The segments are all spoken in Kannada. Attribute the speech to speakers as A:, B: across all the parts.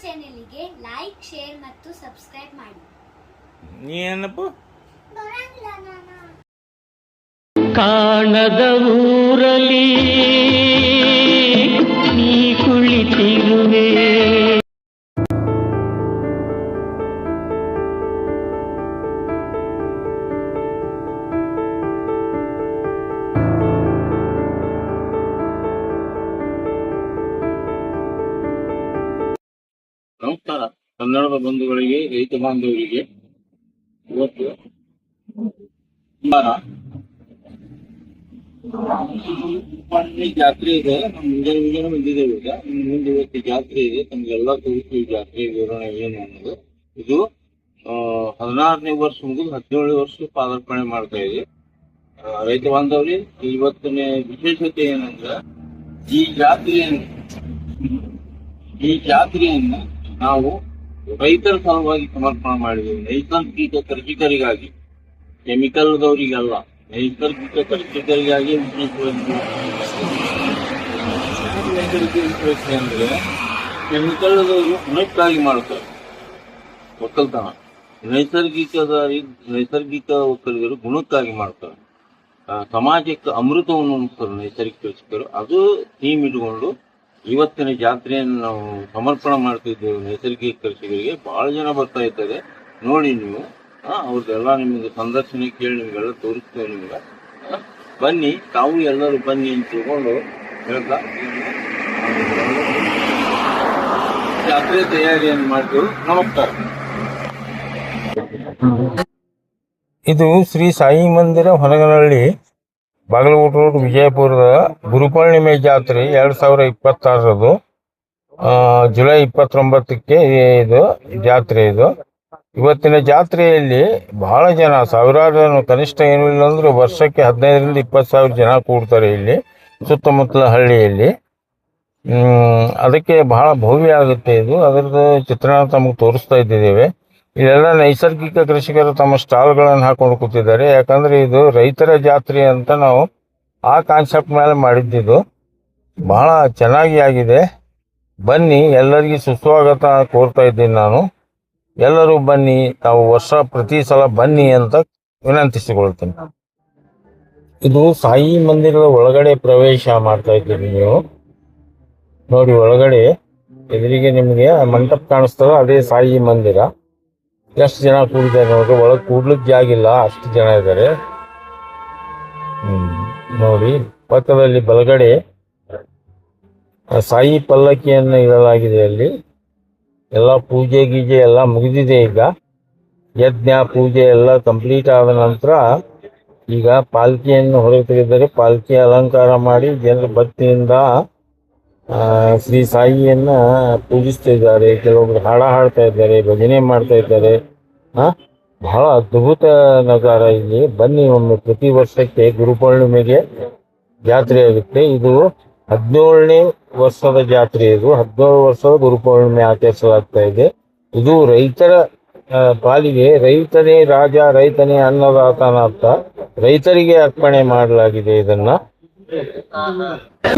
A: ಚಾನೆಲ್ಗೆ ಲೈಕ್, ಶೇರ್ ಮತ್ತು ಸಬ್ಸ್ಕ್ರೈಬ್ ಮಾಡಿ.
B: ಏನಪ್ಪ
C: ಕಾಣದ ಊರಲಿ ನೀ ಕುಳಿತಿರುವೆ.
B: ನಮಸ್ಕಾರ ಕನ್ನಡದ ಬಂಧುಗಳಿಗೆ, ರೈತ ಬಾಂಧವರಿಗೆ. ಇವತ್ತು ಜಾತ್ರೆ ಇದೆ. ನಮ್ಮ ಮುಂಜಾನೆ ಬಂದಿದ್ದೇವೆ. ಈಗ ಮುಂದೆ ಇವತ್ತು ಜಾತ್ರೆ ಇದೆ. ತಮ್ಗೆಲ್ಲ ತೋರಿಸ್ತೀವಿ ಜಾತ್ರೆ ವಿವರಣೆ ಏನು ಅನ್ನೋದು. ಇದು 16ನೇ ವರ್ಷ ಮುಗಿದು 17ನೇ ವರ್ಷ ಪಾದಾರ್ಪಣೆ ಮಾಡ್ತಾ ಇದೆ. ರೈತ ಬಾಂಧವರಿಗೆ ಇವತ್ತಿನ ವಿಶೇಷತೆ ಏನಂದ್ರೆ ಈ ಜಾತ್ರೆಯನ್ನ ನಾವು ರೈತರ ಸಲುವಾಗಿ ಸಮರ್ಪಣೆ ಮಾಡಿದ್ದೇವೆ. ನೈಸರ್ಗಿಕ ಕೃಷಿಕರಿಗಾಗಿ, ಕೆಮಿಕಲ್ದವರಿಗಲ್ಲ, ನೈಸರ್ಗಿಕ ಕೃಷಿಕರಿಗಾಗಿ ಅಂದ್ರೆ ಕೆಮಿಕಲ್ದವರು ಗುಣಕ್ಕಾಗಿ ಮಾಡ್ತಾರೆ ಒಕ್ಕಲ್ತನ. ನೈಸರ್ಗಿಕ ಒಕ್ಕಲಿಗರು ಗುಣಕ್ಕಾಗಿ ಮಾಡ್ತಾರೆ. ಸಮಾಜಕ್ಕೆ ಅಮೃತವನ್ನು ಉಣಿಸ್ತಾರೆ ನೈಸರ್ಗಿಕ ಕೃಷಿಕರು. ಅದು ಥೀಮ್ ಇಟ್ಕೊಂಡು ಇವತ್ತಿನ ಜಾತ್ರೆಯನ್ನು ನಾವು ಸಮರ್ಪಣೆ ಮಾಡ್ತಿದ್ದೇವೆ ನೈಸರ್ಗಿಕ ಕೃಷಿಕರಿಗೆ. ಬಹಳ ಜನ ಬರ್ತಾ ಇದ್ದಾರೆ, ನೋಡಿ ನೀವು. ಅವ್ರದ್ದೆಲ್ಲ ನಿಮಗೆ ಸಂದರ್ಶನ ಕೇಳಿ ನಿಮಗೆಲ್ಲ ತೋರಿಸ್ತೇವೆ. ನಿಮ್ಗೆ ಬನ್ನಿ, ತಾವು ಎಲ್ಲರೂ ಬನ್ನಿ ಅಂತ ತಿಳ್ಕೊಂಡು ಹೇಳ್ತಾ ಜಾತ್ರೆ ತಯಾರಿಯನ್ನು ಮಾಡ್ತೇವೆ. ನಮಸ್ಕಾರ.
D: ಇದು ಶ್ರೀ ಸಾಯಿ ಮಂದಿರ, ಹೊನಗನಹಳ್ಳಿ, ಬಾಗಲಕೋಟೆ ರೋಡ್, ವಿಜಯಪುರದ ಗುರುಪೂರ್ಣಿಮೆ ಜಾತ್ರೆ 2026 ಜುಲೈ 29ಕ್ಕೆ ಇದು ಜಾತ್ರೆ. ಇದು ಇವತ್ತಿನ ಜಾತ್ರೆಯಲ್ಲಿ ಬಹಳ ಜನ, ಸಾವಿರಾರು ಜನ, ಕನಿಷ್ಠ ಏನೂ ಇಲ್ಲ ಅಂದ್ರೆ ವರ್ಷಕ್ಕೆ 15ರಿಂದ 20 ಸಾವಿರ ಜನ ಕೂಡ್ತಾರೆ ಇಲ್ಲಿ ಸುತ್ತಮುತ್ತಲ ಹಳ್ಳಿಯಲ್ಲಿ. ಅದಕ್ಕೆ ಬಹಳ ಭವ್ಯ ಆಗುತ್ತೆ ಇದು. ಅದರದ್ದು ಚಿತ್ರಣ ತಮಗೆ ತೋರಿಸ್ತಾ ಇದ್ದೇವೆ. ಇಲ್ಲೆಲ್ಲ ನೈಸರ್ಗಿಕ ಕೃಷಿಕರು ತಮ್ಮ ಸ್ಟಾಲ್ಗಳನ್ನು ಹಾಕೊಂಡು ಕೂತಿದ್ದಾರೆ. ಯಾಕಂದರೆ ಇದು ರೈತರ ಜಾತ್ರೆ ಅಂತ ನಾವು ಆ ಕಾನ್ಸೆಪ್ಟ್ ಮೇಲೆ ಮಾಡಿದ್ದಿದ್ದು. ಬಹಳ ಚೆನ್ನಾಗಿ ಆಗಿದೆ. ಬನ್ನಿ, ಎಲ್ಲರಿಗೂ ಸುಸ್ವಾಗತ ಕೋರ್ತಾ ಇದ್ದೀನಿ ನಾನು. ಎಲ್ಲರೂ ಬನ್ನಿ, ತಾವು ಪ್ರತಿ ಸಲ ಬನ್ನಿ ಅಂತ ವಿನಂತಿಸಿಕೊಳ್ತೀನಿ. ಇದು ಸಾಯಿ ಮಂದಿರದ ಒಳಗಡೆ ಪ್ರವೇಶ ಮಾಡ್ತಾ ಇದ್ದೀರಿ ನೀವು. ನೋಡಿ, ಒಳಗಡೆ ಎದುರಿಗೆ ನಿಮಗೆ ಮಂಟಪ ಕಾಣಿಸ್ತದ, ಅದೇ ಸಾಯಿ ಮಂದಿರ. ಎಷ್ಟು ಜನ ಕೂಡಿದ್ದಾರೆ ನೋಡ್ರಿ. ಒಳಗೆ ಕೂಡ್ಲಿಕ್ಕೆ ಜಾಗಿಲ್ಲ, ಅಷ್ಟು ಜನ ಇದ್ದಾರೆ. ನೋಡಿ, ಪಕ್ಕದಲ್ಲಿ ಬಲಗಡೆ ಸಾಯಿ ಪಲ್ಲಕ್ಕಿಯನ್ನು ಇಡಲಾಗಿದೆ. ಅಲ್ಲಿ ಎಲ್ಲ ಪೂಜೆ ಗೀಜೆ ಎಲ್ಲ ಮುಗಿದಿದೆ. ಈಗ ಯಜ್ಞ ಪೂಜೆ ಎಲ್ಲ ಕಂಪ್ಲೀಟ್ ಆದ ನಂತರ ಈಗ ಪಾಲ್ಕಿಯನ್ನು ಹೊರಗೆ ತೆಗೆದರೆ ಪಾಲ್ಕಿ ಅಲಂಕಾರ ಮಾಡಿ ಜನರು ಭಕ್ತಿಯಿಂದ ಶ್ರೀ ಸಾಯಿಯನ್ನ ಪೂಜಿಸ್ತಾ ಇದ್ದಾರೆ. ಕೆಲವೊಬ್ರು ಹಾಡ ಹಾಡ್ತಾ ಇದ್ದಾರೆ, ಭಜನೆ ಮಾಡ್ತಾ ಇದ್ದಾರೆ. ಬಹಳ ಅದ್ಭುತ ನಗಾರ ಇಲ್ಲಿ. ಬನ್ನಿ ಒಮ್ಮೆ. ಪ್ರತಿ ವರ್ಷಕ್ಕೆ ಗುರುಪೂರ್ಣಿಮೆಗೆ ಜಾತ್ರೆ ಆಗುತ್ತೆ. ಇದು 17ನೇ ವರ್ಷದ ಜಾತ್ರೆ. ಇದು 17 ವರ್ಷದ ಗುರುಪೂರ್ಣಿಮೆ ಆಚರಿಸಲಾಗ್ತಾ ಇದೆ. ಇದು ರೈತರ ಪಾಲಿಗೆ ರೈತನೇ ರಾಜ, ರೈತನೇ ಅನ್ನದಾತನ ಅಂತ ರೈತರಿಗೆ ಅರ್ಪಣೆ ಮಾಡಲಾಗಿದೆ ಇದನ್ನ.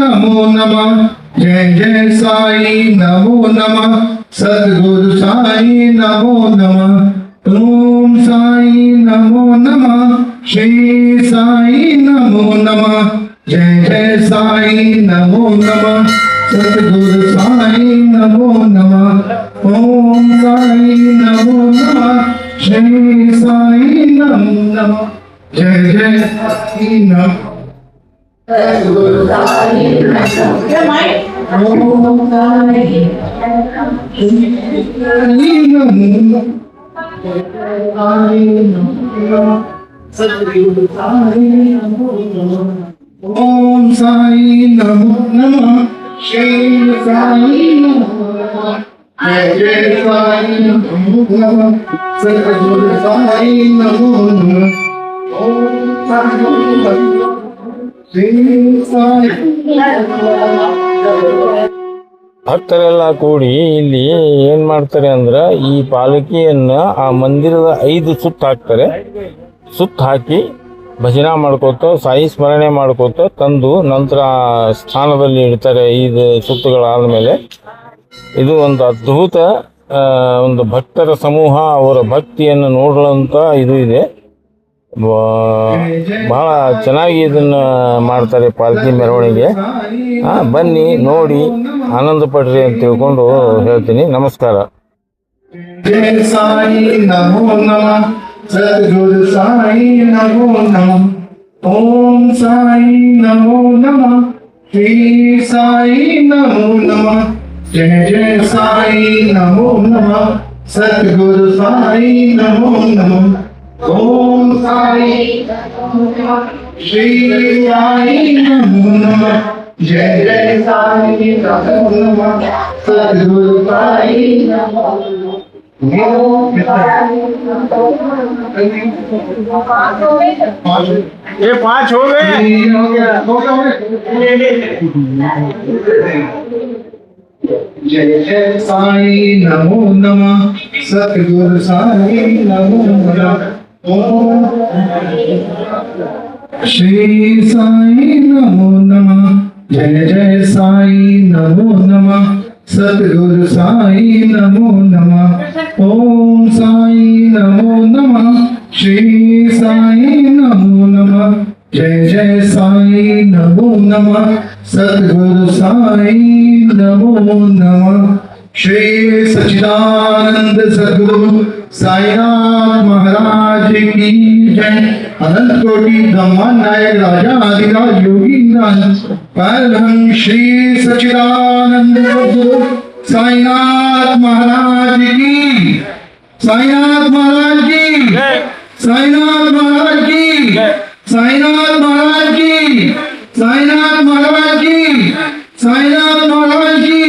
E: नमो नमः, जय जय साई नमो नमः, सद्गुरु साई नमो नमः, ओम साई नमो नमः, श्री साई नमो नमः, जय जय साई नमो नमः, सद्गुरु साई नमो नमः, ओम साई नमो नमः, श्री साई नमो नमः, जय जय साई नमः. Guru Sai Om Sai Namo Namah, Shri Sai Namo Namah, Jai Sai Namo Namah, Sadguru Sai Namo Namah, Om Sai Namo.
D: ಭಕ್ತರೆಲ್ಲ ಕೂಡಿ ಇಲ್ಲಿ ಏನ್ ಮಾಡ್ತಾರೆ ಅಂದ್ರೆ ಈ ಪಾಲಕಿಯನ್ನ ಆ ಮಂದಿರದ 5 ಸುತ್ತು ಹಾಕ್ತಾರೆ. ಸುತ್ತು ಹಾಕಿ ಭಜನಾ ಮಾಡ್ಕೋತ ಸಾಯಿ ಸ್ಮರಣೆ ಮಾಡ್ಕೋತ ತಂದು ನಂತರ ಸ್ಥಾನದಲ್ಲಿ ಇಡ್ತಾರೆ. 5 ಸುತ್ತುಗಳಾದ ಮೇಲೆ ಇದು ಒಂದು ಅದ್ಭುತ ಒಂದು ಭಕ್ತರ ಸಮೂಹ, ಅವರ ಭಕ್ತಿಯನ್ನು ನೋಡುವಂಥ ಇದು ಇದೆ. ಬಹಳ ಚೆನ್ನಾಗಿ ಇದನ್ನು ಮಾಡ್ತಾರೆ ಪಾಲ್ಕಿ ಮೆರವಣಿಗೆ. ಬನ್ನಿ ನೋಡಿ ಆನಂದ ಪಡ್ರಿ ಅಂತ ತಿಳ್ಕೊಂಡು ಹೇಳ್ತೀನಿ. ನಮಸ್ಕಾರ.
E: जय साई नमो नमः सद्गुरु साई नमो नमः ओम साई नमो नमः श्री साई नमो नमः जय जय साई नमो नमः सद्गुरु साई नमो नमः ओम साई श्री साई नमो नमः जय जय साई नमो नमः सद्गुरु साई नमो नमः।
D: ये 5 हो गए।
E: जय जय साई नमो नमः सतगुरु साई नमो नमः ओम श्री साई नमो नमः जय जय साई नमो नमः सतगुरु साई नमो नमः ओम साई नमो नमः श्री साई नमो नमः जय जय साई नमो नमः सतगुरु साई नमो नमः श्री सच्चिदानंद सद्गुरु साईनाथ महाराज की जय। अनंत कोटि ब्रह्मांड नायक राजा आदिराज योगीनाथ परम श्री सच्चिदानंद सद्गुरु साईनाथ महाराज की, साईनाथ महाराज की, साईनाथ महाराज की, साईनाथ महाराज की, साईनाथ महाराज की, साईनाथ महाराज की।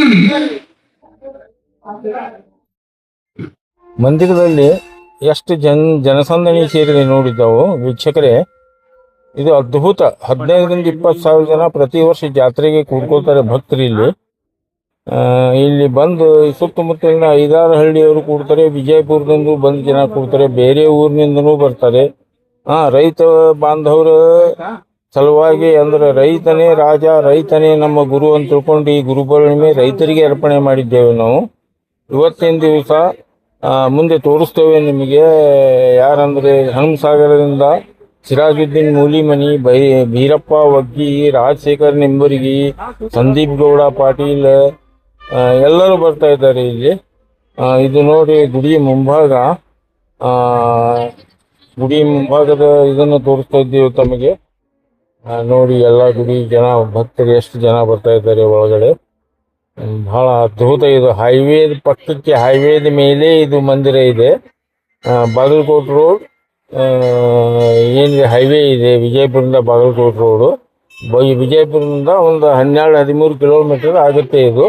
D: ಮಂದಿರದಲ್ಲಿ ಎಷ್ಟು ಜನಸಂದಣಿ ಸೇರಿದೆ ನೋಡಿದ್ದಾವು ವೀಕ್ಷಕರೇ. ಇದು ಅದ್ಭುತ. 15ರಿಂದ 20 ಸಾವಿರ ಜನ ಪ್ರತಿ ವರ್ಷ ಜಾತ್ರೆಗೆ ಕೂಡ್ಕೊಳ್ತಾರೆ ಭಕ್ತರು. ಇಲ್ಲಿ ಬಂದು ಸುತ್ತಮುತ್ತಲಿನ 5-6 ಹಳ್ಳಿಯವರು ಕೂಡ್ತಾರೆ. ವಿಜಯಪುರದಿಂದ ಬಂದು ಜನ ಕೂಡ್ತಾರೆ, ಬೇರೆ ಊರಿನಿಂದನೂ ಬರ್ತಾರೆ. ರೈತ ಬಾಂಧವರ ಸಲುವಾಗಿ, ಅಂದ್ರೆ ರೈತನೇ ರಾಜ, ರೈತನೇ ನಮ್ಮ ಗುರು ಅಂತ ತಿಳ್ಕೊಂಡು ಈ ಗುರುಪೂರ್ಣಿಮೆ ರೈತರಿಗೆ ಅರ್ಪಣೆ ಮಾಡಿದ್ದೇವೆ ನಾವು. ಇವತ್ತಿನ ದಿವಸ ಮುಂದೆ ತೋರಿಸ್ತೇವೆ ನಿಮಗೆ. ಯಾರಂದರೆ ಹನುಮಸಾಗರದಿಂದ ಸಿರಾಜುದ್ದೀನ್ ಮೂಲಿಮನಿ, ಭೀರಪ್ಪ ವಗ್ಗಿ, ರಾಜಶೇಖರ್ ನಿಂಬರ್ಗಿ, ಸಂದೀಪ್ ಗೌಡ ಪಾಟೀಲ್ ಎಲ್ಲರೂ ಬರ್ತಾ ಇದ್ದಾರೆ ಇಲ್ಲಿ. ಇದು ನೋಡಿ ಗುಡಿ ಮುಂಭಾಗದ ಇದನ್ನು ತೋರಿಸ್ತಾ ಇದ್ದೀವಿ ತಮಗೆ. ನೋಡಿ ಎಲ್ಲ ಗುಡಿ ಜನ ಭಕ್ತರು ಎಷ್ಟು ಜನ ಬರ್ತಾ ಇದ್ದಾರೆ ಒಳಗಡೆ. ಬಹಳ ಅದ್ಭುತ. ಇದು ಹೈವೇದ ಪಕ್ಕಕ್ಕೆ, ಹೈವೇದ ಮೇಲೆ ಇದು ಮಂದಿರ ಇದೆ. ಬಾಗಲಕೋಟೆ ರೋಡ್ ಏನಿದೆ ಹೈವೇ ಇದೆ, ವಿಜಯಪುರದಿಂದ ಬಾಗಲಕೋಟೆ ರೋಡು. ವಿಜಯಪುರದಿಂದ ಒಂದು 12-13 ಕಿಲೋಮೀಟರ್ ಆಗುತ್ತೆ. ಇದು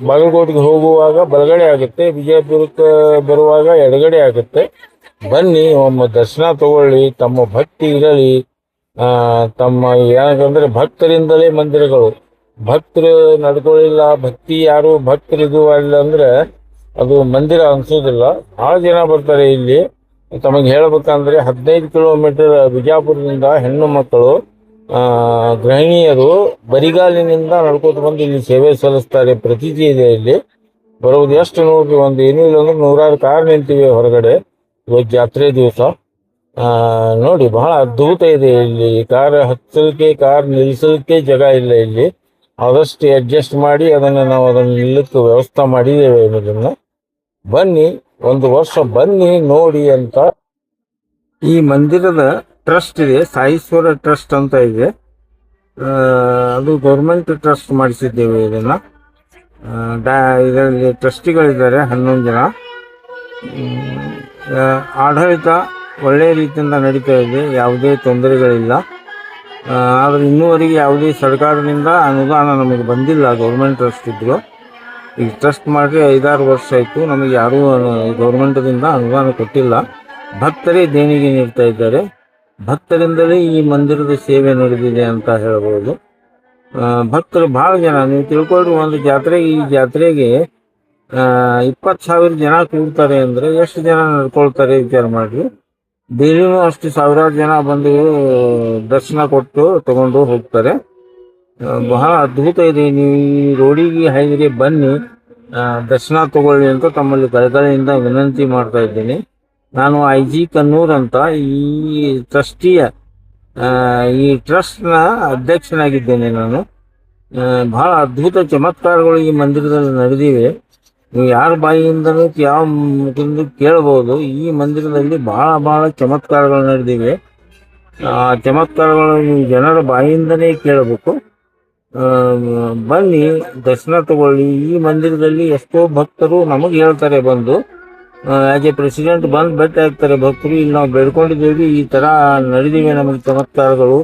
D: ಬಾಗಲಕೋಟೆಗೆ ಹೋಗುವಾಗ ಬಲಗಡೆ ಆಗುತ್ತೆ, ವಿಜಯಪುರಕ್ಕೆ ಬರುವಾಗ ಎಡಗಡೆ ಆಗುತ್ತೆ. ಬನ್ನಿ, ಒಮ್ಮೆ ದರ್ಶನ ತಗೊಳ್ಳಿ. ತಮ್ಮ ಭಕ್ತಿ ಇರಲಿ. ತಮ್ಮ ಯಾಕಂದರೆ ಭಕ್ತರಿಂದಲೇ ಮಂದಿರಗಳು. ಭಕ್ತರು ನಡ್ಕೊಳ್ಳಿಲ್ಲ, ಭಕ್ತಿ ಯಾರು ಭಕ್ತರಿದು ಇಲ್ಲ ಅಂದರೆ ಅದು ಮಂದಿರ ಅನಿಸೋದಿಲ್ಲ. ಭಾಳ ಜನ ಬರ್ತಾರೆ ಇಲ್ಲಿ. ತಮಗೆ ಹೇಳಬೇಕಂದ್ರೆ 15 ಕಿಲೋಮೀಟರ್ ಬಿಜಾಪುರದಿಂದ ಹೆಣ್ಣು ಮಕ್ಕಳು, ಗೃಹಿಣಿಯರು ಬರಿಗಾಲಿನಿಂದ ನಡ್ಕೋತ ಬಂದು ಇಲ್ಲಿ ಸೇವೆ ಸಲ್ಲಿಸ್ತಾರೆ. ಪ್ರತೀತಿ ಇದೆ ಇಲ್ಲಿ ಬರೋದು. ಎಷ್ಟು ನೋಡ್ರಿ, ಒಂದು ಏನೂ ಇಲ್ಲ ಅಂದ್ರೆ 100 ಕಾರ್ ನಿಂತಿವೆ ಹೊರಗಡೆ ಇವತ್ತು ಜಾತ್ರೆ ದಿವಸ. ನೋಡಿ, ಬಹಳ ಅದ್ಭುತ ಇದೆ ಇಲ್ಲಿ. ಕಾರ್ ಹಚ್ಚಲಿಕ್ಕೆ, ಕಾರ್ ನಿಲ್ಲಿಸಲಿಕ್ಕೆ ಜಾಗ ಇಲ್ಲ ಇಲ್ಲಿ. ಆದಷ್ಟು ಅಡ್ಜಸ್ಟ್ ಮಾಡಿ ನಾವು ಅದನ್ನು ನಿಲ್ಲಕ್ಕೆ ವ್ಯವಸ್ಥೆ ಮಾಡಿದ್ದೇವೆ. ಇದನ್ನು ಬನ್ನಿ, ಒಂದು ವರ್ಷ ಬನ್ನಿ ನೋಡಿ ಅಂತ. ಈ ಮಂದಿರದ ಟ್ರಸ್ಟ್ ಇದೆ, ಸಾಯಿಶ್ವರ ಟ್ರಸ್ಟ್ ಅಂತ ಇದೆ. ಅದು ಗೌರ್ಮೆಂಟ್ ಟ್ರಸ್ಟ್ ಮಾಡಿಸಿದ್ದೇವೆ ಇದನ್ನು. ಇದರಲ್ಲಿ ಟ್ರಸ್ಟಿಗಳಿದ್ದಾರೆ 11 ಜನ. ಆಡಳಿತ ಒಳ್ಳೆಯ ರೀತಿಯಿಂದ ನಡೀತಾ ಇದೆ, ಯಾವುದೇ ತೊಂದರೆಗಳಿಲ್ಲ. ಆದರೆ ಇನ್ನೂವರೆಗೆ ಯಾವುದೇ ಸರ್ಕಾರದಿಂದ ಅನುದಾನ ನಮಗೆ ಬಂದಿಲ್ಲ. ಗೌರ್ಮೆಂಟ್ ಟ್ರಸ್ಟ್ ಇದ್ದರು, ಈಗ ಟ್ರಸ್ಟ್ ಮಾಡಿ 5-6 ವರ್ಷ ಆಯಿತು. ನಮಗೆ ಯಾರೂ ಗೌರ್ಮೆಂಟದಿಂದ ಅನುದಾನ ಕೊಟ್ಟಿಲ್ಲ. ಭಕ್ತರೇ ದೇಣಿಗೆ ನೀಡ್ತಾ ಇದ್ದಾರೆ. ಭಕ್ತರಿಂದಲೇ ಈ ಮಂದಿರದ ಸೇವೆ ನಡೆದಿದೆ ಅಂತ ಹೇಳ್ಬೋದು. ಭಕ್ತರು ಭಾಳ ಜನ, ನೀವು ತಿಳ್ಕೊಳ್ರಿ, ಒಂದು ಜಾತ್ರೆಗೆ, ಈ ಜಾತ್ರೆಗೆ 20,000 ಜನ ಕೂಡ್ತಾರೆ ಅಂದರೆ ಎಷ್ಟು ಜನ ನಡ್ಕೊಳ್ತಾರೆ ವಿಚಾರ ಮಾಡಿರಿ. ಡೈಲಿನೂ ಅಷ್ಟು ಸಾವಿರಾರು ಜನ ಬಂದು ದರ್ಶನ ಕೊಟ್ಟು ತಗೊಂಡು ಹೋಗ್ತಾರೆ. ಬಹಳ ಅದ್ಭುತ ಇದೆ. ನೀವು ಈ ರೋಡಿಗೆ ಹಾಯ್ದಿರಿ, ಬನ್ನಿ ದರ್ಶನ ತಗೊಳ್ಳಿ ಅಂತ ತಮ್ಮಲ್ಲಿ ಕಳಕಳಿಯಿಂದ ವಿನಂತಿ ಮಾಡ್ತಾ ಇದ್ದೀನಿ. ನಾನು IG ಕನ್ನೂರ್ ಅಂತ ಈ ಟ್ರಸ್ಟಿಯ ಈ ಟ್ರಸ್ಟ್ನ ಅಧ್ಯಕ್ಷನಾಗಿದ್ದೇನೆ ನಾನು. ಬಹಳ ಅದ್ಭುತ ಚಮತ್ಕಾರಗಳು ಈ ಮಂದಿರದಲ್ಲಿ ನಡೆದಿವೆ. ನೀವು ಯಾರ ಬಾಯಿಯಿಂದನೂ ಯಾವ ಮುಖದಿಂದ ಕೇಳಬಹುದು. ಈ ಮಂದಿರದಲ್ಲಿ ಬಹಳ ಚಮತ್ಕಾರಗಳು ನಡೆದಿವೆ. ಆ ಚಮತ್ಕಾರಗಳು ನೀವು ಜನರ ಬಾಯಿಯಿಂದನೇ ಕೇಳಬೇಕು. ಬನ್ನಿ ದರ್ಶನ ತಗೊಳ್ಳಿ. ಈ ಮಂದಿರದಲ್ಲಿ ಎಷ್ಟೋ ಭಕ್ತರು ನಮಗೆ ಹೇಳ್ತಾರೆ, ಬಂದು ಆಸ್ ಎ ಪ್ರೆಸಿಡೆಂಟ್ ಬಂದು ಭೇಟಿ ಆಗ್ತಾರೆ ಭಕ್ತರು. ಇಲ್ಲಿ ನಾವು ಬೇಡ್ಕೊಂಡಿದ್ದೇವೆ, ಈ ಥರ ನಡೆದಿವೆ ನಮಗೆ ಚಮತ್ಕಾರಗಳು,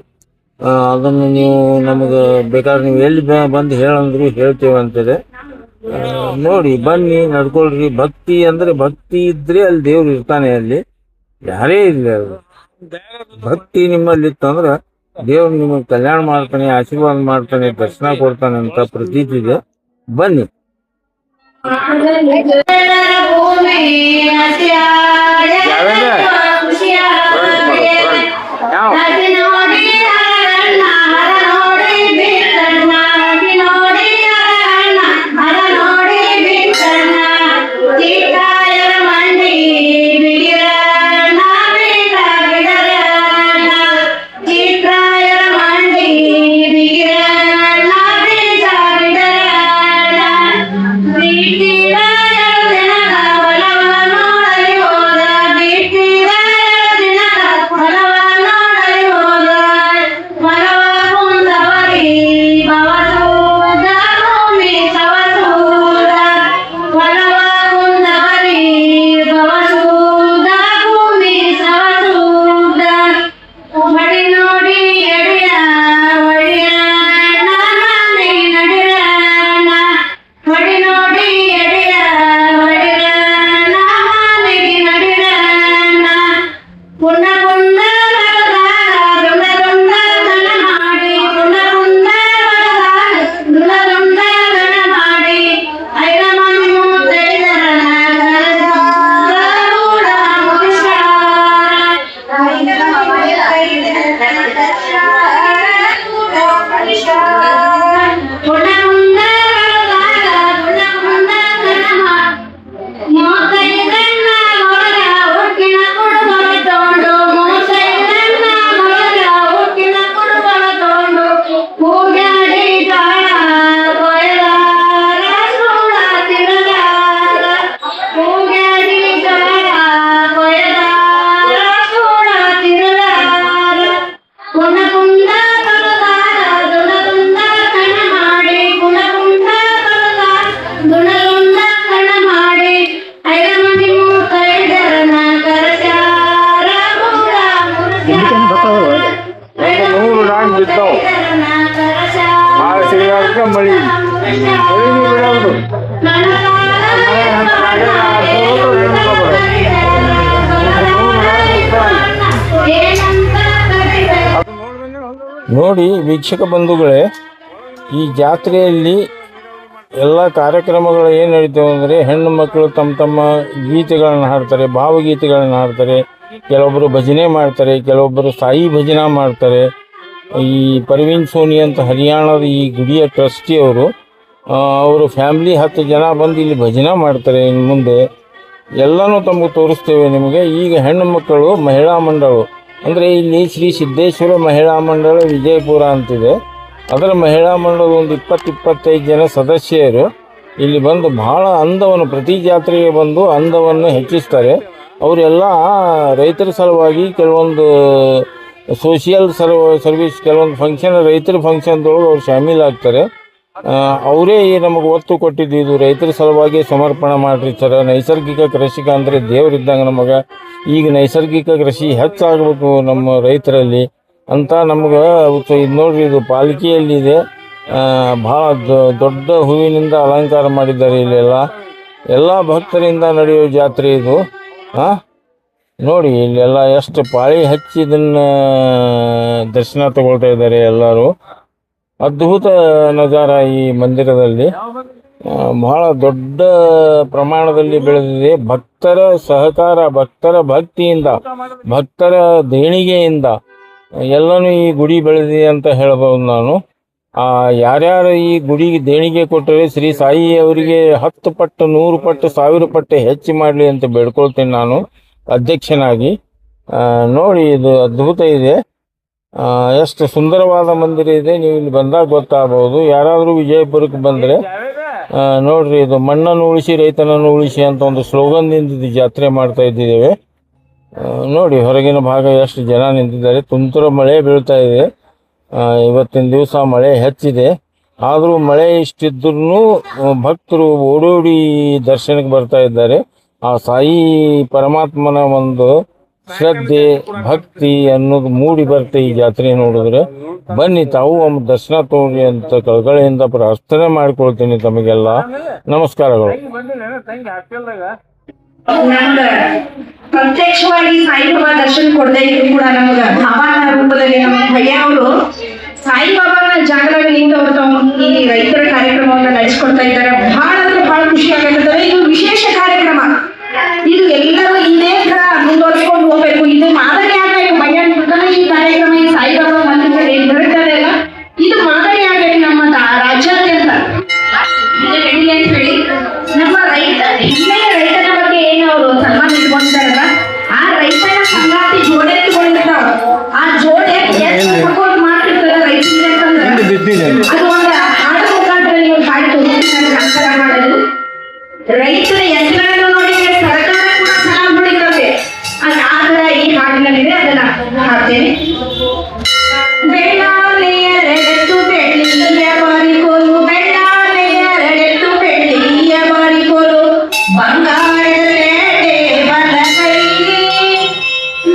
D: ಅದನ್ನು ನೀವು ನಮಗೆ ಬೇಕಾದ್ರೆ ನೀವು ಎಲ್ಲಿ ಬಂದು ಹೇಳಂದ್ರು ಹೇಳ್ತೇವೆ ಅಂತೇಳಿ. ನೋಡಿ ಬನ್ನಿ, ನಡ್ಕೊಳ್ರಿ. ಭಕ್ತಿ ಅಂದರೆ ಭಕ್ತಿ ಇದ್ರೆ ಅಲ್ಲಿ ದೇವ್ರು ಇರ್ತಾನೆ. ಅಲ್ಲಿ ಯಾರೇ ಇರಲಿ, ಅದು ಭಕ್ತಿ ನಿಮ್ಮಲ್ಲಿ ಇತ್ತಂದ್ರೆ ದೇವ್ರು ನಿಮಗೆ ಕಲ್ಯಾಣ ಮಾಡ್ತಾನೆ, ಆಶೀರ್ವಾದ ಮಾಡ್ತಾನೆ, ದರ್ಶನ ಕೊಡ್ತಾನೆ ಅಂತ ಪ್ರತೀತಿ ಇದೆ. ಬನ್ನಿ. ನೋಡಿ ವೀಕ್ಷಕ ಬಂಧುಗಳೇ, ಈ ಜಾತ್ರೆಯಲ್ಲಿ ಎಲ್ಲ ಕಾರ್ಯಕ್ರಮಗಳು ಏನು ನಡೀತವೆ ಅಂದರೆ, ಹೆಣ್ಣು ಮಕ್ಕಳು ತಮ್ಮ ಗೀತೆಗಳನ್ನು ಹಾಡ್ತಾರೆ, ಭಾವಗೀತೆಗಳನ್ನು ಹಾಡ್ತಾರೆ. ಕೆಲವೊಬ್ಬರು ಭಜನೆ ಮಾಡ್ತಾರೆ, ಕೆಲವೊಬ್ಬರು ಸಾಯಿ ಭಜನಾ ಮಾಡ್ತಾರೆ. ಈ ಪರ್ವೀನ್ ಸೋನಿ ಅಂತ ಹರಿಯಾಣದ ಈ ಗುಡಿಯ ಟ್ರಸ್ಟಿಯವರು, ಅವರು ಫ್ಯಾಮ್ಲಿ 10 ಜನ ಬಂದು ಇಲ್ಲಿ ಭಜನಾ ಮಾಡ್ತಾರೆ. ಇನ್ನು ಮುಂದೆ ಎಲ್ಲನೂ ತಮಗೆ ತೋರಿಸ್ತೇವೆ ನಿಮಗೆ. ಈಗ ಹೆಣ್ಣು ಮಕ್ಕಳು ಮಹಿಳಾ ಮಂಡಳ ಅಂದರೆ ಇಲ್ಲಿ ಶ್ರೀ ಸಿದ್ದೇಶ್ವರ ಮಹಿಳಾ ಮಂಡಳ ವಿಜಯಪುರ ಅಂತಿದೆ. ಅದರ ಮಹಿಳಾ ಮಂಡಳ ಒಂದು 20-25 ಜನ ಸದಸ್ಯರು ಇಲ್ಲಿ ಬಂದು ಬಹಳ ಅಂದವನ್ನು, ಪ್ರತಿ ಜಾತ್ರೆಗೆ ಬಂದು ಅಂದವನ್ನು ಹೆಚ್ಚಿಸ್ತಾರೆ. ಅವರೆಲ್ಲ ರೈತರ ಸಲುವಾಗಿ ಕೆಲವೊಂದು ಸೋಷಿಯಲ್ ಸರ್ವಿಸ್, ಕೆಲವೊಂದು ಫಂಕ್ಷನ್, ರೈತರ ಫಂಕ್ಷನ್ದೊಳಗೆ ಅವ್ರು ಶಾಮೀಲಾಗ್ತಾರೆ. ಅವರೇ ನಮಗೆ ಒತ್ತು ಕೊಟ್ಟಿದ್ದು, ಇದು ರೈತರ ಸಲುವಾಗಿ ಸಮರ್ಪಣೆ ಮಾಡಿರಿ ಸರ್. ನೈಸರ್ಗಿಕ ಕೃಷಿಕ ಅಂದರೆ ದೇವರಿದ್ದಂಗೆ ನಮಗೆ. ಈಗ ನೈಸರ್ಗಿಕ ಕೃಷಿ ಹೆಚ್ಚಾಗಬೇಕು ನಮ್ಮ ರೈತರಲ್ಲಿ ಅಂತ ನಮ್ಗೆ ಇದು ನೋಡ್ರಿ, ಇದು ಪಾಲಿಕೆಯಲ್ಲಿದೆ. ಭಾಳ ದೊಡ್ಡ ಹೂವಿನಿಂದ ಅಲಂಕಾರ ಮಾಡಿದ್ದಾರೆ. ಇಲ್ಲೆಲ್ಲ ಎಲ್ಲ ಭಕ್ತರಿಂದ ನಡೆಯೋ ಜಾತ್ರೆ ಇದು. ನೋಡಿ ಇಲ್ಲೆಲ್ಲ ಎಷ್ಟು ಪಾಳಿ ಹಚ್ಚಿ ಇದನ್ನು ದರ್ಶನ ತಗೊಳ್ತಾ ಇದ್ದಾರೆ ಎಲ್ಲರೂ. ಅದ್ಭುತ ನಜಾರ ಈ ಮಂದಿರದಲ್ಲಿ. ಬಹಳ ದೊಡ್ಡ ಪ್ರಮಾಣದಲ್ಲಿ ಬೆಳೆದಿದೆ. ಭಕ್ತರ ಸಹಕಾರ, ಭಕ್ತರ ಭಕ್ತಿಯಿಂದ, ಭಕ್ತರ ದೇಣಿಗೆಯಿಂದ ಎಲ್ಲನೂ ಈ ಗುಡಿ ಬೆಳೆದಿದೆ ಅಂತ ಹೇಳ್ಬೋದು ನಾನು. ಯಾರ್ಯಾರು ಈ ಗುಡಿಗೆ ದೇಣಿಗೆ ಕೊಟ್ಟರೆ ಶ್ರೀ ಸಾಯಿ ಅವರಿಗೆ 10 ಪಟ್ಟು 100 ಪಟ್ಟು 1000 ಪಟ್ಟು ಹೆಚ್ಚು ಮಾಡಲಿ ಅಂತ ಬೇಡ್ಕೊಳ್ತೀನಿ ನಾನು ಅಧ್ಯಕ್ಷನಾಗಿ. ನೋಡಿ, ಇದು ಅದ್ಭುತ ಇದೆ. ಎಷ್ಟು ಸುಂದರವಾದ ಮಂದಿರ ಇದೆ. ನೀವು ಇಲ್ಲಿ ಬಂದಾಗ ಗೊತ್ತಾಗಬಹುದು. ಯಾರಾದರೂ ವಿಜಯಪುರಕ್ಕೆ ಬಂದರೆ ನೋಡ್ರಿ, ಇದು ಮಣ್ಣನ್ನು ಉಳಿಸಿ ರೈತನನ್ನು ಉಳಿಸಿ ಅಂತ ಒಂದು ಸ್ಲೋಗನ್ನಿಂದ ಇದು ಜಾತ್ರೆ ಮಾಡ್ತಾ ಇದ್ದೇವೆ. ನೋಡಿ, ಹೊರಗಿನ ಭಾಗ ಎಷ್ಟು ಜನ ನಿಂತಿದ್ದಾರೆ. ತುಂತುರು ಮಳೆ ಬೀಳ್ತಾ ಇದೆ. ಇವತ್ತಿನ ದಿವಸ ಮಳೆ ಹೆಚ್ಚಿದೆ. ಆದರೂ ಮಳೆ ಇಷ್ಟಿದ್ರೂ ಭಕ್ತರು ಓಡೋಡಿ ದರ್ಶನಕ್ಕೆ ಬರ್ತಾ ಇದ್ದಾರೆ. ಆ ಸಾಯಿ ಪರಮಾತ್ಮನ ಒಂದು ಶ್ರದ್ಧೆ ಭಕ್ತಿ ಅನ್ನೋದು ಮೂಡಿ ಬರುತ್ತೆ ಈ ಜಾತ್ರೆ ನೋಡಿದ್ರೆ. ಬನ್ನಿ, ತಾವು ಒಂದು ದರ್ಶನ ತೋರಿ ಅಂತ ಕಳಕಳಿಯಿಂದ ಪ್ರಾರ್ಥನೆ ಮಾಡ್ಕೊಳ್ತೀನಿ ತಮಗೆಲ್ಲ. ನಮಸ್ಕಾರಗಳು.
F: ನಮ್ಗ ಪ್ರತ್ಯಕ್ಷವಾಗಿ ಸಾಯಿಬಾಬಾ ದರ್ಶನ ಕೊಡದೇ ಇದ್ರು ಕೂಡ ನಮಗ ಭಾವನ ರೂಪದಲ್ಲಿ ನಮ್ಮ ಭಯ್ಯ ಅವರು ಸಾಯಿಬಾಬಾನ ಜಾಗದಾಗ ನಿಂತು ಈ ರೈತರ ಕಾರ್ಯಕ್ರಮವನ್ನ ನಡೆಸ್ಕೊಡ್ತಾ ಇದ್ದಾರೆ. ಬಹಳ ಅಂದ್ರೆ ಬಹಳ ಖುಷಿ ಆಗತ್ತದ. ಇದು ವಿಶೇಷ ಕಾರ್ಯಕ್ರಮ. ಇದು ಎಲ್ಲರೂ ಇದೇ ತರ ಮುಂದುವರ್ಸ್ಕೊಂಡು ಹೋಗ್ಬೇಕು. ಇದು ಮಾದರಿ ಆಗ್ಬೇಕು. ಭಯ್ಯ ಈ ಕಾರ್ಯಕ್ರಮ ಈ ಸಾಯಿಬಾಬಾ ಮಂದಿರ ಬರುತ್ತದೆ ಅಲ್ಲ, ಇದು ಮಾದರಿ ಆಗ್ಬೇಕು ನಮ್ಮ ರಾಜ್ಯಾದ್ಯಂತ ಹೇಳಿ ಅಂತ ಹೇಳಿ ನಮ್ಮ ಹಿನ್ನೆಲೆ ರೈತನ ಬಗ್ಗೆ ಏನು ಅವರು ಸನ್ಮಾನ ಇಟ್ಕೊಂಡಿದ್ದಾರಲ್ಲ, ಆ ರೈತನ ಸಂಗಾತಿ ಜೋಡೆ ತಗೊಂಡಿರ್ತಾವ. ಆ ಜೋಡೆ ಸಪೋರ್ಟ್ ಮಾಡ್ತಿರ್ತಾರ ರೈತರಿಗೆ ಅಂತಂದ್ರೆ ಅದು ಒಂದು ಹಾಡು ಮುಖಾಂತರ ನೀವು ಹಾಡಿ ಸಂಸ್ಕಾರ ಮಾಡೋದು. ರೈತರ ಯಂತ್ರಗಳನ್ನು ನೋಡಿ ಸರ್ಕಾರ ಕೂಡ ಚೆನ್ನಾಗಿ ಹೊಡಿತದೆ. ಆತರ ಈ ಹಾಡಿನಲ್ಲಿದೆ, ಅದನ್ನ ಹಾಡ್ತೇನೆ. ಬೆಳ್ಳಾಲೆಯರೆಡೆತ್ತು ಬೆಳ್ಳಿಯ ಬಾರಿಕೋಲು, ಬೆಳ್ಳಾಲೆಯರೆಡೆತ್ತು ಬೆಳ್ಳಿಯ ಬಾರಿಕೋಲು, ಬಂಗಾರದ ಸೇಟೆ ಬಲಗೈಲಿ,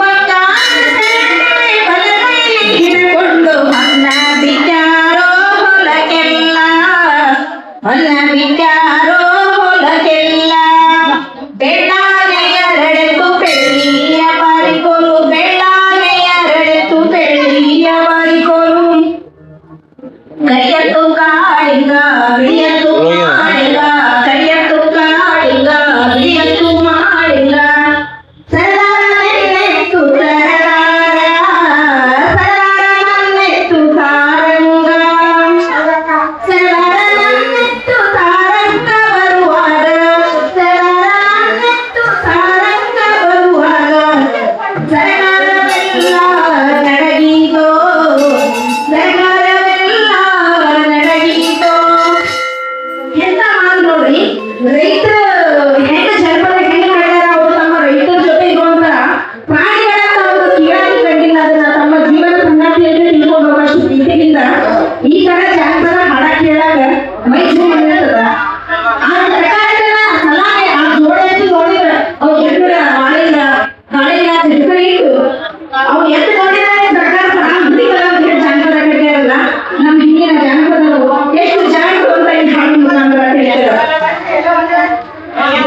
F: ಬಂಗಾರದ ಸೇಟೆ ಬಲಗೈಲಿ ಹಿಡ್ಕೊಂಡು ಹೊನ್ನ ಬಿಟ್ಟಾರೋ ಹೊಲಕ್ಕೆಲ್ಲ, ಹೊನ್ನ ಬಿಟ್ಟಾರೋ ಹೊಲಕ್ಕೆಲ್ಲ. ಬೆಳ್ಳಾಲೆಯರೆಡೆತ್ತು ಬೆಳ್ಳಿಯ ಬಾರಿಕೋಲು, ಬೆಳ್ಳಾಲೆಯರೆಡೆತ್ತು ಬೆಳ್ಳಿಯ ಬಾರಿಕೋಲು, ಕರಿಯತ್ತು ಕಾಳಿಂಗ ಬಿಳಿಯತ್ತು ಮಾಳಿಂಗ, ಕರಿಯತ್ತು ಕಾಳಿಂಗ ಬಿಳಿಯತ್ತು ಮಾಳಿಂಗ, ಸರದಾರ ನೆನ್ನೆತ್ತು ಸರದಾರ, ಸರದಾರ ನನ್ನೆತ್ತು ಸಾರಂಗ, ಸರದಾರ ನನ್ನೆತ್ತು ಸಾರಂಗ ಬರುವಾಗ, ಸರದಾರ ನನ್ನೆತ್ತು ಸಾರಂಗ ಬರುವಾಗ, ಸರದಾರವೆಲ್ಲ ನಡಗೀತೋ, ಸರದಾರವೆಲ್ಲ ನಡಗೀತೋ. ಎಂತ ಮಾತು ನೋಡ್ರಿ. ರೈತರು ಹೆಂಗ ಜನಪದ ಹೆಂಗ ಮಾಡ್ಯಾರ. ಅವರು ತಮ್ಮ ರೈತರ ಜೊತೆ ಇರುವಂತ ಪ್ರಾಣಿಗಳನ್ನ ಅವರು ಕೀಳಾಗಿ ಕಂಡಿಲ್ಲ. ಅದನ್ನ ತಮ್ಮ ಜೀವನ ಸಂಗಾತಿಯಲ್ಲಿ ತಿಳ್ಕೊಂಡು ಹೋಗುವಷ್ಟು ಪ್ರೀತಿಯಿಂದ ಈ ತರ ಜನಪದ ಹಾಡ ಕೇಳಾಗ ಮೈಸೂರು ಬಂದಿರ್ತದ. ಆ ಸರ್ಕಾರಗಳ ಸಲಹೆ ಆ ಜೋಡೆತ್ತು ನೋಡಿದ್ರ ಅವ್ರು ಎದುರ ಗಾಳಿಯಿಂದ ತಿಳ್ಕೊ ಇಟ್ಟು ಅವ್ರು ಎದ್ದು ನೋಡಿದ್ರೆ ಸರ್ಕಾರ ಜನಪದ ಕಟ್ಟಿಯಾರಲ್ಲ. ನಮ್ಮ ಹಿಂದಿನ ಜನಪದಗಳು ಎಷ್ಟು ಜಾಣರು ಅಂತ ಈ ಹಾಡು ಮುಖಾಂತರ ತಿಳಿಸಿದ್ರು.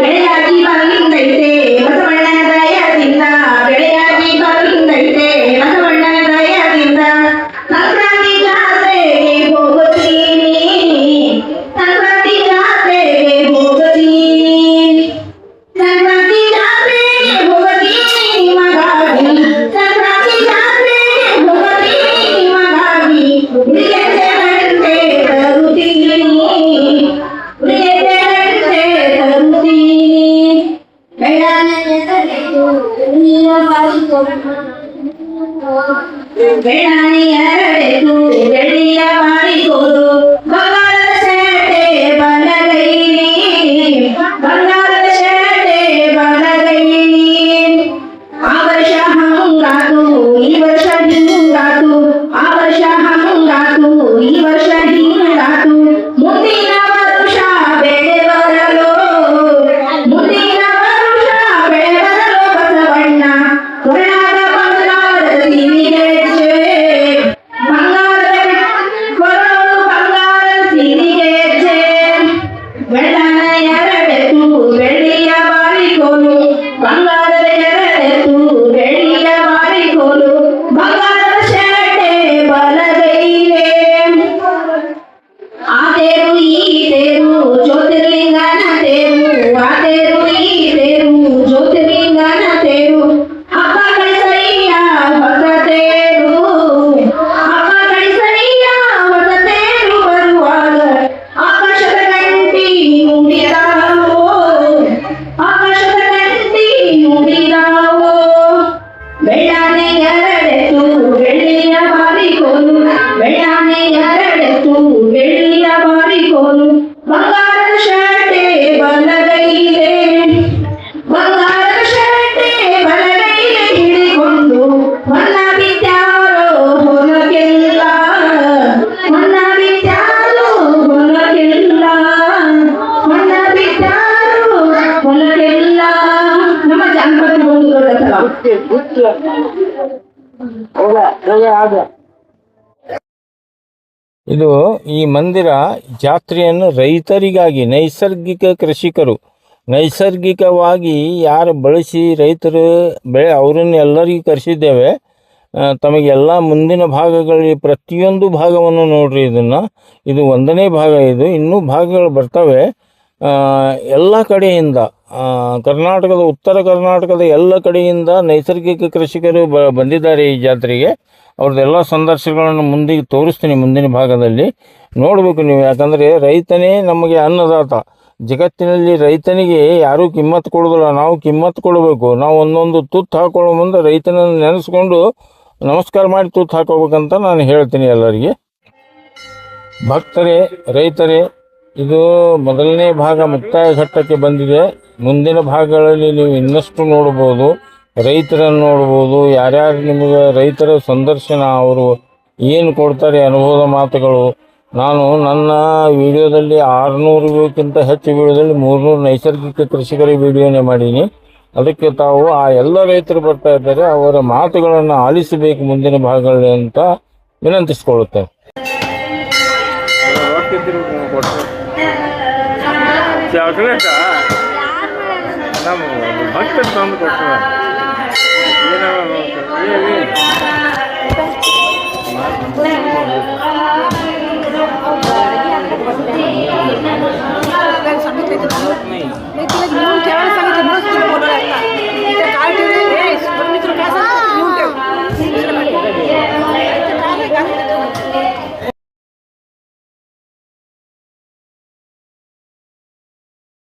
F: ಬೆಳೆಯಾಗಿ ಬಲಿಂದೈತೆ ಬಸವಣ್ಣನ ದಯದಿಂದ, ಬೆಳೆಯಾಗಿ ಬಲಿಂದೈತೆ ಬಸವಣ್ಣನ ದಯದಿಂದ, ಸಂಕ್ರಾಂತಿ ಜಾತ್ರೆಗೆ ಹೋಗುತ್ತೀನಿ, ಸಂಕ್ರಾಂತಿ ಜಾತ್ರೆಗೆ ಹೋಗುತ್ತೀನಿ, ಸಂಕ್ರಾಂತಿ ಜಾತ್ರೆಗೆ ಹೋಗುತ್ತೀನಿ ನಿಮಗಾಗಿ, ಸಂಕ್ರಾಂತಿ ಜಾತ್ರೆಗೆ ಹೋಗುತ್ತೀನಿ ನಿಮಗಾಗಿ, ಉಳಿಯದೆ ಗಂಟೆ ತರುತ್ತೀನಿ, ಉಳಿಯದೆ ಗಂಟೆ ತರುತ್ತೀನಿ. ಬೆಳ್ಳಾನೆಯರೆಡೆತು ಬೆಳ್ಳಿಯ ಬಾರಿಕೋಲು, ಬಂಗಾರದ ಸೇಟೆ ಬಲಗೈಲಿ, ಬಂಗಾರದ ಸೇಟೆ ಬಲಗೈಲಿ. ಆ ವರ್ಷ ಹಂಗಾತು ಈ ವರ್ಷ ಹಿಂಗಾತು, ಆ ವರ್ಷ ಹಂಗಾತು ಈ ವರ್ಷ ಹಿಂಗಾತು, ಮುಂದಿನ ವರುಷ ಬೆಳೆ ಬರಲು, ಮುಂದಿನ ವರುಷ ಬೆಳೆ ಬರಲು ಬಸವಣ್ಣ ಕೊರಳಾದ ಬಂಗಾರದ ಸಿರಿಗೆಜ್ಜೆ, ಬಂಗಾರದ ಕೊರಳು ಬಂಗಾರದ ಸಿರಿಗೆಜ್ಜೆ. ಬೆಳ್ಳಾನೆಯರೆಡೆತು ಬೆಳ್ಳಿಯ ಬಾರಿಕೋಲು, ಬಂಗಾರದ ಎರಡೆತು ಬೆಳ್ಳಿಯ ಬಾರಿಕೋಲು, ಬಂಗಾರದ ಸೇಟೆ ಬಲಗೈಲೆ. ಆ ತೇರು ಈ ತೇರು ಜ್ಯೋತಿರ್ಲಿಂಗನ ತೇರು, ಆ ತೇರು ಈ ತೇರು ಜ್ಯೋತಿರ್ಲಿಂಗನ ತೇರು, ಹಬ್ಬ ಕಳಿಸಯ್ಯ ಹೊಸ ತೇರು, ಹಬ್ಬ ಕಳಿಸಯ್ಯ ಹೊಸ ತೇರು
D: ಇದು ಈ ಮಂದಿರ ಜಾತ್ರೆಯನ್ನು ರೈತರಿಗಾಗಿ, ನೈಸರ್ಗಿಕ ಕೃಷಿಕರು ನೈಸರ್ಗಿಕವಾಗಿ ಯಾರು ಬಳಸಿ ರೈತರು ಅವರನ್ನು ಎಲ್ಲರಿಗೂ ಕರೆಸಿದ್ದೇವೆ. ತಮಗೆಲ್ಲ ಮುಂದಿನ ಭಾಗಗಳಲ್ಲಿ ಪ್ರತಿಯೊಂದು ಭಾಗವನ್ನು ನೋಡ್ರಿ. ಇದು 1ನೇ ಭಾಗ. ಇದು ಇನ್ನೂ ಭಾಗಗಳು ಬರ್ತವೆ. ಎಲ್ಲ ಕಡೆಯಿಂದ ಕರ್ನಾಟಕದ, ಉತ್ತರ ಕರ್ನಾಟಕದ ಎಲ್ಲ ಕಡೆಯಿಂದ ನೈಸರ್ಗಿಕ ಕೃಷಿಕರು ಬಂದಿದ್ದಾರೆ ಈ ಜಾತ್ರೆಗೆ. ಅವ್ರದ್ದೆಲ್ಲ ಸಂದರ್ಶನಗಳನ್ನು ಮುಂದಿಗೆ ತೋರಿಸ್ತೀನಿ ಮುಂದಿನ ಭಾಗದಲ್ಲಿ. ನೋಡಬೇಕು ನೀವು, ಯಾಕಂದರೆ ರೈತನೇ ನಮಗೆ ಅನ್ನದಾತ. ಜಗತ್ತಿನಲ್ಲಿ ರೈತನಿಗೆ ಯಾರೂ ಕಿಮ್ಮತ್ತು ಕೊಡೋದಿಲ್ಲ, ನಾವು ಕಿಮ್ಮತ್ತು ಕೊಡಬೇಕು. ನಾವು ಒಂದೊಂದು ತುತ್ತು ಹಾಕೊಳ್ಳೋ ಮುಂದೆ ರೈತನನ್ನು ನೆನೆಸ್ಕೊಂಡು ನಮಸ್ಕಾರ ಮಾಡಿ ತುತ್ತು ಹಾಕೋಬೇಕಂತ ನಾನು ಹೇಳ್ತೀನಿ ಎಲ್ಲರಿಗೆ. ಭಕ್ತರೇ, ರೈತರೇ, ಇದು ಮೊದಲನೇ ಭಾಗ ಮುಕ್ತಾಯ ಘಟ್ಟಕ್ಕೆ ಬಂದಿದೆ. ಮುಂದಿನ ಭಾಗಗಳಲ್ಲಿ ನೀವು ಇನ್ನಷ್ಟು ನೋಡ್ಬೋದು, ರೈತರನ್ನು ನೋಡ್ಬೋದು. ಯಾರ್ಯಾರು ನಿಮಗೆ ರೈತರ ಸಂದರ್ಶನ, ಅವರು ಏನು ಕೊಡ್ತಾರೆ ಅನುಭವದ ಮಾತುಗಳು. ನಾನು ನನ್ನ ವಿಡಿಯೋದಲ್ಲಿ 600ಕ್ಕಿಂತ ಹೆಚ್ಚು ವಿಡಿಯೋದಲ್ಲಿ 300 ನೈಸರ್ಗಿಕ ಕೃಷಿಕರ ವಿಡಿಯೋನೇ ಮಾಡೀನಿ. ಅದಕ್ಕೆ ತಾವು ಆ ಎಲ್ಲ ರೈತರು ಬರ್ತಾ ಇದ್ದಾರೆ, ಅವರ ಮಾತುಗಳನ್ನು ಆಲಿಸಬೇಕು ಮುಂದಿನ ಭಾಗಗಳಲ್ಲಿ ಅಂತ ವಿನಂತಿಸ್ಕೊಳ್ಳುತ್ತೇನೆ.
G: ನೀವು